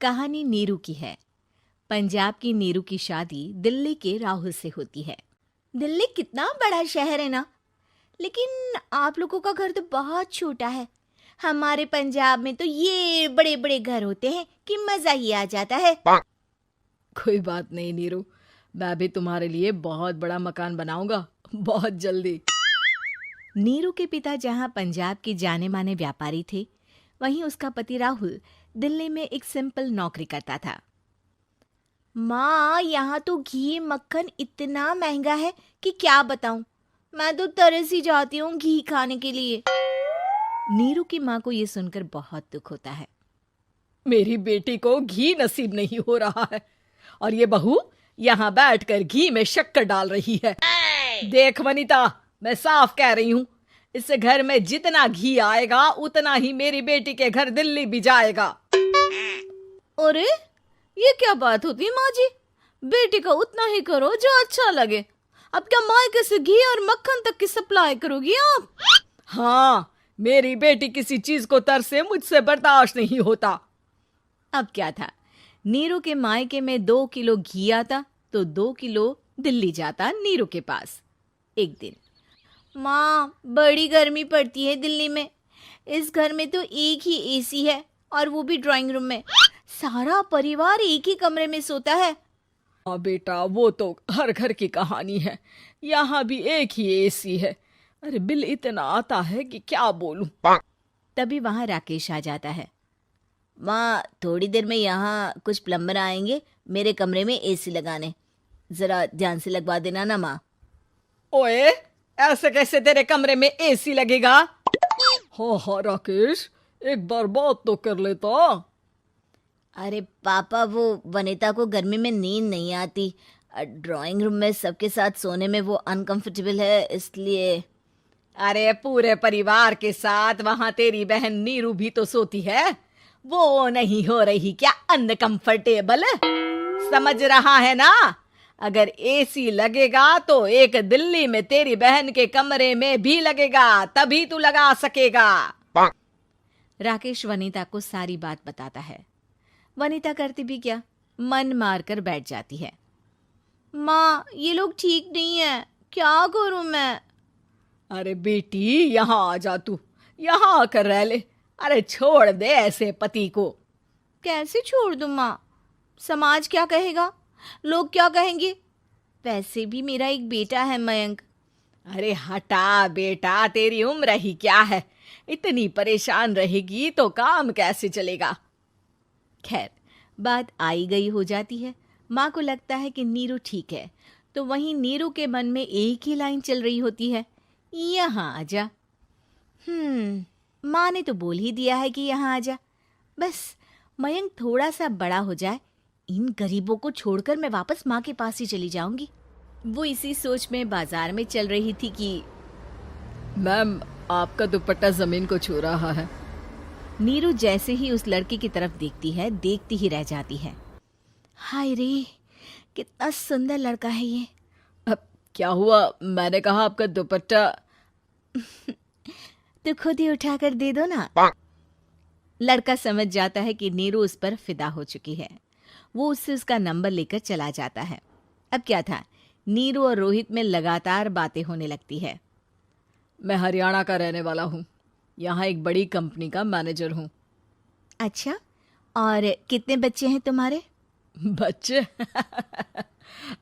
कहानी नीरू की है। पंजाब की नीरू की शादी दिल्ली के राहुल से होती है। दिल्ली कितना बड़ा शहर है ना, लेकिन आप लोगों का घर तो बहुत छोटा है। हमारे पंजाब में तो ये बड़े बड़े घर होते हैं कि मजा ही आ जाता है। कोई बात नहीं नीरू, मैं भी तुम्हारे लिए बहुत बड़ा मकान बनाऊंगा बहुत जल्दी। नीरू के पिता जहाँ पंजाब के जाने माने व्यापारी थे, वहीं उसका पति राहुल दिल्ली में एक सिंपल नौकरी करता था। माँ, यहाँ तो घी मक्खन इतना महंगा है कि क्या बताऊं। मैं तो तरस ही जाती हूँ घी खाने के लिए। नीरू की माँ को ये सुनकर बहुत दुख होता है। मेरी बेटी को घी नसीब नहीं हो रहा है और ये बहू यहाँ बैठकर घी में शक्कर डाल रही है। देख वनिता, मैं साफ कह रही हूँ, इस घर में जितना घी आएगा उतना ही मेरी बेटी के घर दिल्ली भी जाएगा। अरे ये क्या बात होती है माँ जी? बेटी का उतना ही करो जो अच्छा लगे। अब क्या मायके से घी और मक्खन तक की सप्लाई करोगी आप? हाँ, मेरी बेटी किसी चीज को तरसे मुझसे बर्दाश्त नहीं होता। अब क्या था, नीरू के मायके में 2 किलो घी आता तो 2 किलो दिल्ली जाता नीरू के पास। एक दिन, माँ बड़ी गर्मी पड़ती है दिल्ली में। इस घर में तो एक ही एसी है और वो भी ड्राइंग रूम में। सारा परिवार एक ही कमरे में सोता है। हाँ बेटा, वो तो हर घर की कहानी है। यहाँ भी एक ही एसी है। अरे बिल इतना आता है कि क्या बोलूं। तभी वहां राकेश आ जाता है। माँ, थोड़ी देर में यहाँ कुछ प्लम्बर आएंगे मेरे कमरे में एसी लगाने। जरा ध्यान से लगवा देना ना माँ। ओए, ऐसे कैसे तेरे कमरे में एसी लगेगा? हाँ राकेश, एक बार बात तो कर लेता। अरे पापा, वो वनिता को गर्मी में नींद नहीं आती। ड्राइंग रूम में सबके साथ सोने में वो अनकंफर्टेबल है, इसलिए। अरे पूरे परिवार के साथ वहां तेरी बहन नीरू भी तो सोती है। वो नहीं हो रही क्या अनकंफर्टेबल? समझ रहा है ना? अगर एसी लगेगा तो एक दिल्ली में तेरी बहन के कमरे में भी लगेगा, तभी तू लगा सकेगा। राकेश वनिता को सारी बात बताता है। वनिता करती भी क्या, मन मार कर बैठ जाती है। माँ, ये लोग ठीक नहीं है, क्या करूं मैं? अरे बेटी, यहाँ आ जा, तू यहाँ आकर रह ले। अरे छोड़ दे ऐसे पति को। कैसे छोड़ दूं माँ? समाज क्या कहेगा, लोग क्या कहेंगे? वैसे भी मेरा एक बेटा है मयंक। अरे हटा बेटा, तेरी उम्र ही क्या है? इतनी परेशान रहेगी तो काम कैसे चलेगा? खैर, बात आई गई हो जाती है। माँ को लगता है कि नीरू ठीक है, तो वहीं नीरू के मन में एक ही लाइन चल रही होती है, यहाँ आजा। माँ ने तो बोल ही दिया है कि यहाँ आजा। बस मयंक थोड़ा सा बड़ा हो जाए, इन गरीबों को छोड़कर मैं वापस माँ के पास ही चली जाऊंगी। वो इसी सोच में बाजार में चल रही थी कि मैम, आपका दुपट्टा जमीन को छू रहा है। नीरू जैसे ही उस लड़के की तरफ देखती है, देखती ही रह जाती है। हाय रे, कितना सुंदर लड़का है ये। अब क्या हुआ? मैंने कहा आपका दुपट्टा। तो खुद ही उठाकर दे दो ना। लड़का समझ जाता है कि नीरू उस पर फिदा हो चुकी है। वो उससे उसका नंबर लेकर चला जाता है। अब क्या था, नीरू और रोहित में लगातार बातें होने लगती है। मैं हरियाणा का रहने वाला हूँ, यहाँ एक बड़ी कंपनी का मैनेजर हूँ। अच्छा, और कितने बच्चे हैं तुम्हारे? बच्चे?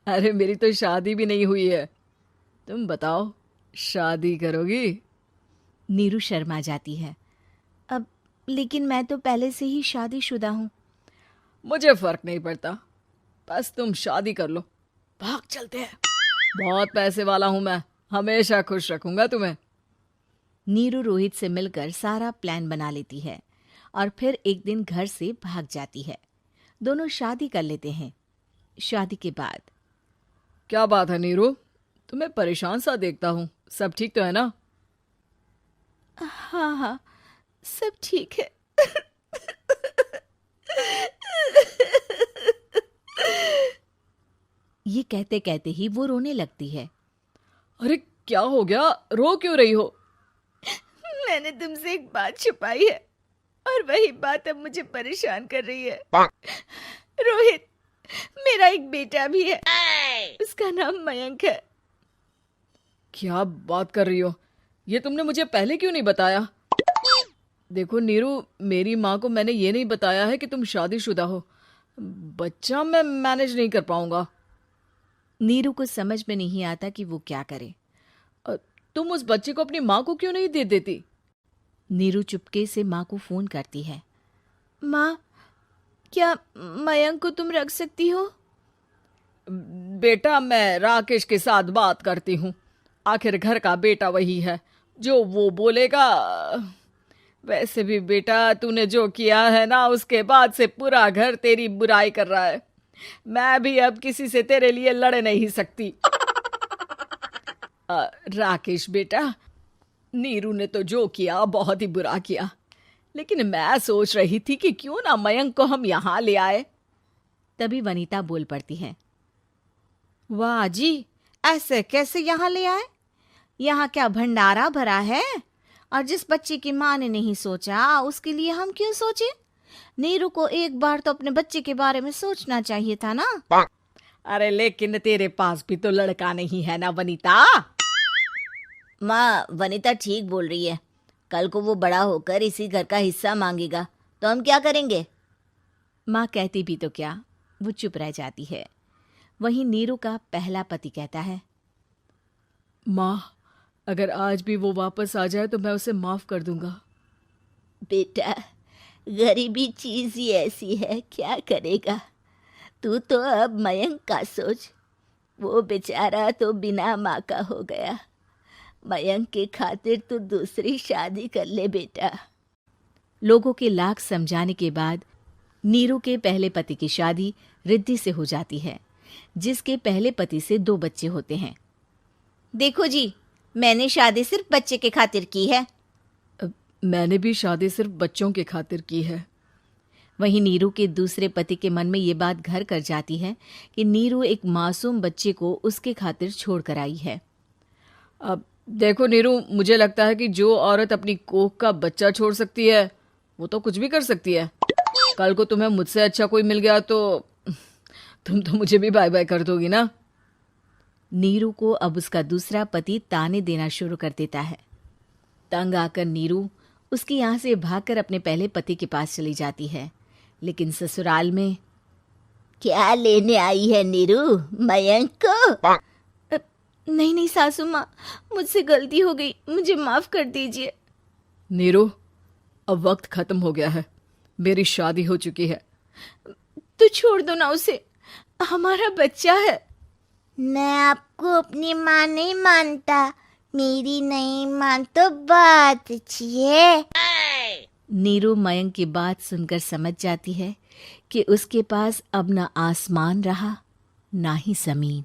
अरे मेरी तो शादी भी नहीं हुई है। तुम बताओ, शादी करोगी? नीरू शर्मा जाती है। अब लेकिन मैं तो पहले से ही शादीशुदा हूँ। मुझे फर्क नहीं पड़ता, बस तुम शादी कर लो। भाग चलते हैं, बहुत पैसे वाला हूं मैं, हमेशा खुश रखूंगा तुम्हें। नीरू रोहित से मिलकर सारा प्लान बना लेती है और फिर एक दिन घर से भाग जाती है। दोनों शादी कर लेते हैं। शादी के बाद, क्या बात है नीरू, तुम्हें परेशान सा देखता हूँ, सब ठीक तो है ना? हाँ हाँ, सब ठीक है। ये कहते कहते ही वो रोने लगती है। अरे क्या हो गया, रो क्यों रही हो? मैंने तुमसे एक बात छुपाई है। और वही बात अब मुझे परेशान कर रही है। रोहित, मेरा एक बेटा भी है, उसका नाम मयंक है। क्या बात कर रही हो? ये तुमने मुझे पहले क्यों नहीं बताया? देखो नीरू, मेरी माँ को मैंने ये नहीं बताया है कि तुम शादीशुदा हो। बच्चा मैं मैनेज नहीं कर पाऊंगा। नीरू को समझ में नहीं आता कि वो क्या करे। तुम उस बच्चे को अपनी माँ को क्यों नहीं दे देती? नीरू चुपके से माँ को फोन करती है। माँ, क्या मयंक को तुम रख सकती हो? बेटा, मैं राकेश के साथ बात करती हूँ। आखिर घर का बेटा वही है, जो वो बोलेगा। वैसे भी बेटा, तूने जो किया है ना, उसके बाद से पूरा घर तेरी बुराई कर रहा है। मैं भी अब किसी से तेरे लिए लड़ नहीं सकती। राकेश बेटा, नीरू ने तो जो किया बहुत ही बुरा किया, लेकिन मैं सोच रही थी कि क्यों ना मयंक को हम यहाँ ले आए। तभी वनीता बोल पड़ती है। वाह जी, ऐसे कैसे यहाँ ले आए? यहाँ क्या भंडारा भरा है? और जिस बच्चे की माँ ने नहीं सोचा, उसके लिए हम क्यों सोचे? नीरू को एक बार तो अपने बच्चे के बारे में सोचना चाहिए था ना। अरे लेकिन तेरे पास भी तो लड़का नहीं है ना वनीता। माँ, वनीता ठीक बोल रही है। कल को वो बड़ा होकर इसी घर का हिस्सा मांगेगा तो हम क्या करेंगे? माँ कहती भी तो क्या, वो चुप रह जाती है। वहीं नीरू का पहला पति कहता है। माँ, अगर आज भी वो वापस आ जाए तो मैं उसे माफ कर दूंगा। बेटा, गरीबी चीज ही ऐसी है, क्या करेगा? तू तो अब मयंक का सोच। वो बेचारा तो बिना माँ का हो गया। मयंक के खातिर तू दूसरी शादी कर ले बेटा। लोगों के लाख समझाने के बाद नीरू के पहले पति की शादी रिद्धि से हो जाती है, जिसके पहले पति से 2 बच्चे होते हैं। देखो जी, मैंने शादी सिर्फ बच्चे के खातिर की है। मैंने भी शादी सिर्फ बच्चों के खातिर की है। वहीं नीरू के दूसरे पति के मन में ये बात घर कर जाती है कि नीरू एक मासूम बच्चे को उसके खातिर छोड़ कर आई है। अब देखो नीरू, मुझे लगता है कि जो औरत अपनी कोख का बच्चा छोड़ सकती है, वो तो कुछ भी कर सकती है। कल को तुम्हें मुझसे अच्छा कोई मिल गया तो तुम तो मुझे भी बाय बाय कर दोगी ना। नीरू को अब उसका दूसरा पति ताने देना शुरू कर देता है। तंग आकर नीरू उसके यहाँ से भागकर अपने पहले पति के पास चली जाती है, लेकिन ससुराल में क्या लेने आई है नीरू, मयंक को? नहीं नहीं सासू माँ, मुझसे गलती हो गई, मुझे माफ कर दीजिए। नीरू, अब वक्त खत्म हो गया है, मेरी शादी हो चुकी है। तो छोड़ दो ना उसे, हमारा बच्चा है। मैं आपको अपनी माँ नहीं मानता, मेरी नहीं मान तो बात अच्छी है। नीरू मयंक की बात सुनकर समझ जाती है कि उसके पास अब ना आसमान रहा ना ही जमीन।